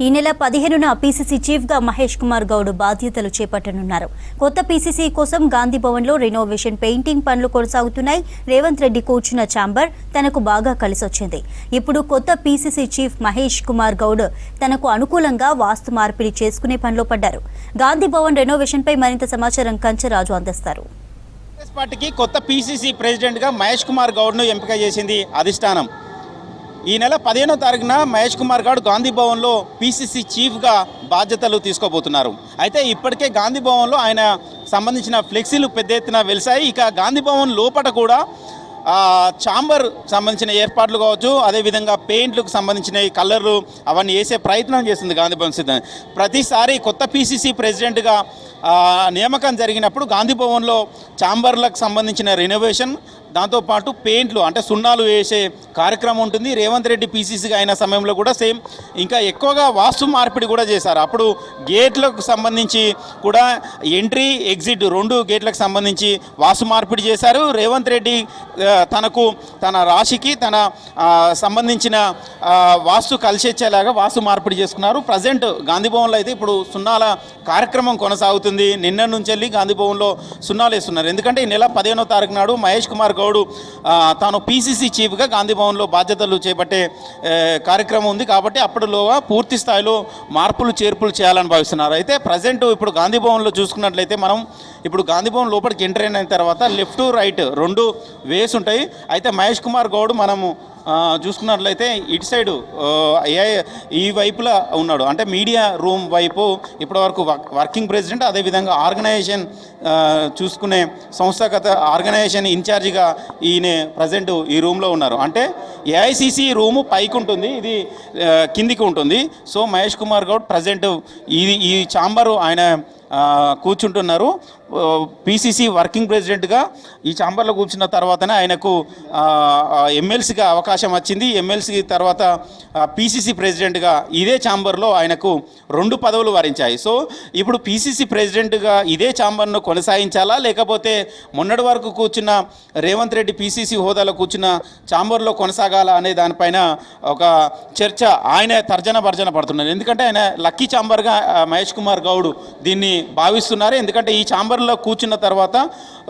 ఈ నెల 15న పీసీసీ చీఫ్గా మహేష్ కుమార్ గౌడ్ బాధ్యతలు చేపట్టనున్నారు. కొత్త పీసీసీ కోసం గాంధీ భవన్లో రెనోవేషన్ పెయింటింగ్ పనులు కొనసాగుతున్నాయి. రేవంత్ రెడ్డి కూర్చున్న ఛాంబర్ తనకు బాగా కలిసొచ్చింది. ఇప్పుడు కొత్త పీసీసీ చీఫ్ మహేష్ కుమార్ గౌడ్ తనకు అనుకూలంగా వాస్తు మార్పిడి చేసుకునే పనిలో పడ్డారు. గాంధీ భవన్ రెనోవేషన్పై మరింత సమాచారం కంచరాజు అందిస్తారు. కాంగ్రెస్ పార్టీకి కొత్త పీసీసీ ప్రెసిడెంట్గా మహేష్ కుమార్ గౌడ్ను ఎంపిక చేసింది అధిష్టానం. ఈ నెల 15వ తారీఖున మహేష్ కుమార్ గౌడ్ గాంధీ భవన్లో పీసీసీ చీఫ్గా బాధ్యతలు తీసుకోబోతున్నారు. అయితే ఇప్పటికే గాంధీ భవన్లో ఆయన సంబంధించిన ఫ్లెక్సీలు పెద్ద ఎత్తున వెలిసాయి. ఇక గాంధీ భవన్ లోపల కూడా ఛాంబర్ సంబంధించిన ఏర్పాట్లు కావచ్చు, అదేవిధంగా పెయింట్లకు సంబంధించిన కలర్లు అవన్నీ వేసే ప్రయత్నం చేస్తుంది గాంధీ భవన్ సిద్ధం. ప్రతిసారి కొత్త పీసీసీ ప్రెసిడెంట్గా నియామకం జరిగినప్పుడు గాంధీ భవన్లో ఛాంబర్లకు సంబంధించిన రెనోవేషన్, దాంతోపాటు పెయింట్లు అంటే సున్నాలు వేసే కార్యక్రమం ఉంటుంది. రేవంత్ రెడ్డి పీసీసీగా అయిన సమయంలో కూడా సేమ్ ఇంకా ఎక్కువగా వాస్తు మార్పిడి కూడా చేశారు. అప్పుడు గేట్లకు సంబంధించి కూడా ఎంట్రీ ఎగ్జిట్ 2 గేట్లకు సంబంధించి వాస్తు మార్పిడి చేశారు. రేవంత్ రెడ్డి తన రాశికి తన సంబంధించిన వాస్తు కలిసొచ్చేలాగా వాస్తు మార్పిడి చేసుకున్నారు. ప్రజెంట్ గాంధీ భవన్లో అయితే ఇప్పుడు సున్నాల కార్యక్రమం కొనసాగుతుంది. నిన్న నుంచి వెళ్ళి గాంధీ భవన్లో సున్నాలు వేస్తున్నారు. ఎందుకంటే ఈ నెల 15వ తారీఖు నాడు మహేష్ కుమార్ గౌడ్ తాను పీసీసీ చీఫ్గా గాంధీ భవన్లో బాధ్యతలు చేపట్టే కార్యక్రమం ఉంది. కాబట్టి అప్పటిలోగా పూర్తి స్థాయిలో మార్పులు చేర్పులు చేయాలని భావిస్తున్నారు. అయితే ప్రజెంట్ ఇప్పుడు గాంధీ భవన్లో చూసుకున్నట్లయితే మనం ఇప్పుడు గాంధీ భవన్ లోపలికి ఎంటర్ అయిన తర్వాత లెఫ్ట్ రైట్ 2 వేస్ ఉంటాయి. అయితే మహేష్ కుమార్ గౌడ్ మనము చూసుకున్నట్లయితే ఇటు సైడు ఈ వైపులా ఉన్నాడు, అంటే మీడియా రూమ్ వైపు ఇప్పటివరకు వర్కింగ్ ప్రెసిడెంట్, అదేవిధంగా ఆర్గనైజేషన్ చూసుకునే సంస్థాగత ఆర్గనైజేషన్ ఇన్ఛార్జిగా ఈయన ప్రజెంట్ ఈ రూమ్లో ఉన్నారు. అంటే ఏఐసిసి రూము పైకి ఉంటుంది, ఇది కిందికి ఉంటుంది. సో మహేష్ కుమార్ గౌడ్ ప్రజెంట్ ఈ ఛాంబరు ఆయన కూర్చుంటున్నారు. పీసీసీ వర్కింగ్ ప్రెసిడెంట్గా ఈ ఛాంబర్లో కూర్చున్న తర్వాతనే ఆయనకు ఎమ్మెల్సీగా అవకాశం వచ్చింది. ఎమ్మెల్సీ తర్వాత పీసీసీ ప్రెసిడెంట్గా ఇదే ఛాంబర్లో ఆయనకు 2 పదవులు వరించాయి. సో ఇప్పుడు పీసీసీ ప్రెసిడెంట్గా ఇదే ఛాంబర్ను కొనసాగించాలా, లేకపోతే మొన్నటి వరకు కూర్చున్న రేవంత్ రెడ్డి పీసీసీ హోదాలో కూర్చున్న ఛాంబర్లో కొనసాగాలా అనే దానిపైన ఒక చర్చ ఆయన తర్జన భర్జన పడుతున్నారు. ఎందుకంటే ఆయన లక్కీ ఛాంబర్గా మహేష్ కుమార్ గౌడ్ దీన్ని భావిస్తున్నారు. ఎందుకంటే ఈ ఛాంబర్లో కూర్చున్న తర్వాత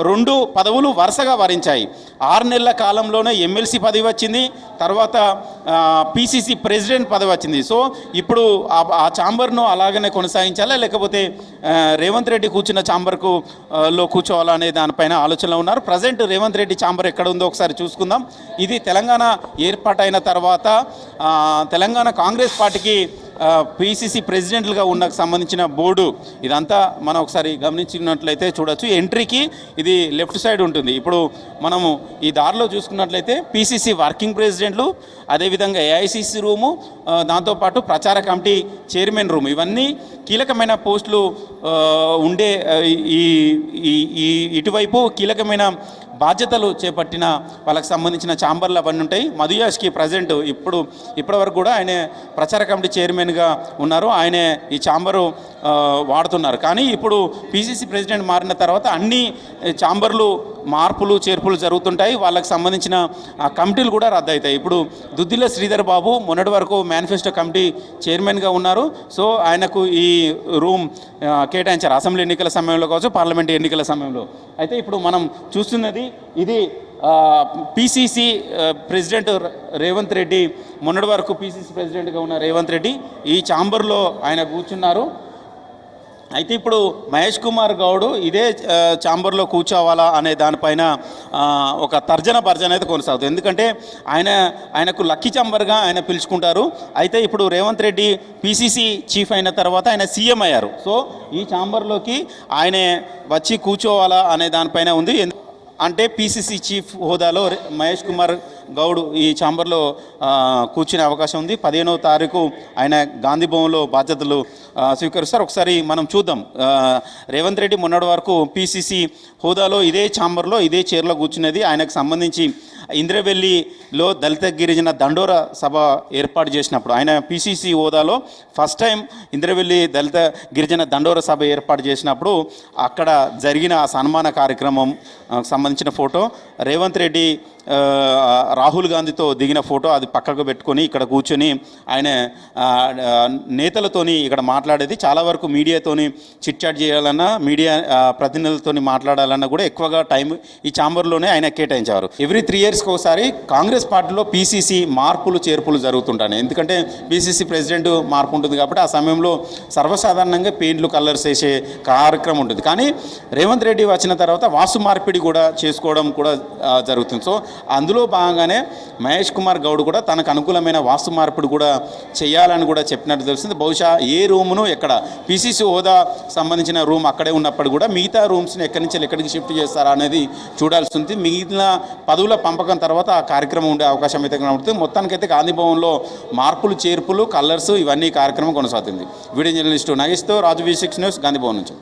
2 పదవులు వరుసగా వరించాయి. 6 నెలల కాలంలోనే ఎమ్మెల్సీ పదవి వచ్చింది, తర్వాత పీసీసీ ప్రెసిడెంట్ పదవి వచ్చింది. సో ఇప్పుడు ఆ ఛాంబర్ను అలాగనే కొనసాగించాలా, లేకపోతే రేవంత్ రెడ్డి కూర్చున్న ఛాంబర్కు లో కూర్చోవాలా అనే దానిపైన ఆలోచనలో ఉన్నారు. ప్రజెంట్ రేవంత్ రెడ్డి ఛాంబర్ ఎక్కడ ఉందో ఒకసారి చూసుకుందాం. ఇది తెలంగాణ ఏర్పాటైన తర్వాత తెలంగాణ కాంగ్రెస్ పార్టీకి పీసీసీ ప్రెసిడెంట్లుగా ఉన్న సంబంధించిన బోర్డు ఇదంతా మనం ఒకసారి గమనించినట్లయితే చూడొచ్చు. ఎంట్రీకి ఇది లెఫ్ట్ సైడ్ ఉంటుంది. ఇప్పుడు మనము ఈ దారిలో చూసుకున్నట్లయితే పీసీసీ వర్కింగ్ ప్రెసిడెంట్లు, అదేవిధంగా ఏఐసిసి రూము, దాంతోపాటు ప్రచార కమిటీ చైర్మన్ రూమ్, ఇవన్నీ కీలకమైన పోస్టులు ఉండే ఈ ఇటువైపు కీలకమైన బాధ్యతలు చేపట్టిన వాళ్ళకి సంబంధించిన ఛాంబర్లు అవన్నీ ఉంటాయి. మధుయాష్కి ప్రజెంట్ ఇప్పటివరకు కూడా ఆయన ప్రచార కమిటీ చైర్మన్గా ఉన్నారు. ఆయనే ఈ ఛాంబరు వాడుతున్నారు. కానీ ఇప్పుడు పీసీసీ ప్రెసిడెంట్ మారిన తర్వాత అన్ని ఛాంబర్లు మార్పులు చేర్పులు జరుగుతుంటాయి. వాళ్ళకి సంబంధించిన కమిటీలు కూడా రద్దు అవుతాయి. ఇప్పుడు దుద్దిల్ల శ్రీధర్ బాబు మొన్నటి వరకు మేనిఫెస్టో కమిటీ చైర్మన్గా ఉన్నారు. సో ఆయనకు ఈ రూమ్ కేటాయించారు అసెంబ్లీ ఎన్నికల సమయంలో కావచ్చు, పార్లమెంట్ ఎన్నికల సమయంలో. అయితే ఇప్పుడు మనం చూస్తున్నది ఇది పీసీసీ ప్రెసిడెంట్ రేవంత్ రెడ్డి, మొన్నటి వరకు పీసీసీ ప్రెసిడెంట్గా ఉన్న రేవంత్ రెడ్డి ఈ ఛాంబర్లో ఆయన కూర్చున్నారు. అయితే ఇప్పుడు మహేష్ కుమార్ గౌడ్ ఇదే ఛాంబర్లో కూర్చోవాలా అనే దానిపైన ఒక తర్జన భర్జన అయితే కొనసాగుతుంది. ఎందుకంటే ఆయనకు లక్కీ ఛాంబర్గా ఆయన పిలుచుకుంటారు. అయితే ఇప్పుడు రేవంత్ రెడ్డి పీసీసీ చీఫ్ అయిన తర్వాత ఆయన సీఎం అయ్యారు. సో ఈ ఛాంబర్లోకి ఆయనే వచ్చి కూర్చోవాలా అనే దానిపైన ఉంది. అంటే పీసీసీ చీఫ్ హోదాలో మహేష్ కుమార్ గౌడ్ ఈ ఛాంబర్లో కూర్చునే అవకాశం ఉంది. 15వ తారీఖు ఆయన గాంధీ భవన్లో బాధ్యతలు స్వీకరిస్తారు. ఒకసారి మనం చూద్దాం. రేవంత్ రెడ్డి మొన్నటి వరకు పీసీసీ హోదాలో ఇదే ఛాంబర్లో ఇదే చైర్లో కూర్చునేది. ఆయనకు సంబంధించి ఇంద్రవెల్లిలో దళిత గిరిజన దండోర సభ ఏర్పాటు చేసినప్పుడు ఆయన పిసిసి హోదాలో ఫస్ట్ టైం ఇంద్రవెల్లి దళిత గిరిజన దండోర సభ ఏర్పాటు చేసినప్పుడు అక్కడ జరిగిన ఆ సన్మాన కార్యక్రమం సంబంధించిన ఫోటో రేవంత్ రెడ్డి రాహుల్ గాంధీతో దిగిన ఫోటో అది పక్కకు పెట్టుకొని ఇక్కడ కూర్చొని ఆయన నేతలతోని ఇక్కడ మాట్లాడేది. చాలా వరకు మీడియాతోని చిట్ చాట్ చేయాలన్నా మీడియా ప్రతినిధులతోని మాట్లాడాలన్నా కూడా ఎక్కువగా టైం ఈ ఛాంబర్లోనే ఆయన కేటాయించారు. ఎవ్రీ 3 ఇయర్స్కి ఒకసారి కాంగ్రెస్ పార్టీలో పీసీసీ మార్పులు చేర్పులు జరుగుతుంటాయి. ఎందుకంటే పీసీసీ ప్రెసిడెంట్ మార్పు ఉంటుంది కాబట్టి ఆ సమయంలో సర్వసాధారణంగా పెయింట్లు కలర్స్ వేసే కార్యక్రమం ఉంటుంది. కానీ రేవంత్ రెడ్డి వచ్చిన తర్వాత వాస్తు మార్పిడి కూడా చేసుకోవడం కూడా జరుగుతుంది. సో అందులో భాగంగానే మహేష్ కుమార్ గౌడ్ కూడా తనకు అనుకూలమైన వాస్తు మార్పిడి కూడా చేయాలని కూడా చెప్పినట్టు తెలుస్తుంది. బహుశా ఏ రూమును ఎక్కడ పీసీసీ హోదా సంబంధించిన రూమ్ అక్కడే ఉన్నప్పుడు కూడా మిగతా రూమ్స్ని ఎక్కడి నుంచి ఎక్కడికి షిఫ్ట్ చేస్తారా అనేది చూడాల్సి ఉంది. మిగిలిన పదవుల పంపకం తర్వాత ఆ కార్యక్రమం ఉండే అవకాశం అయితే కనబడుతుంది. మొత్తానికైతే గాంధీ భవన్లో మార్పులు చేర్పులు కలర్స్ ఇవన్నీ కార్యక్రమం కొనసాగుతుంది. వీడియో జర్నలిస్టు నాగేష్తో రాజు V6 న్యూస్ గాంధీ భవన్ నుంచి.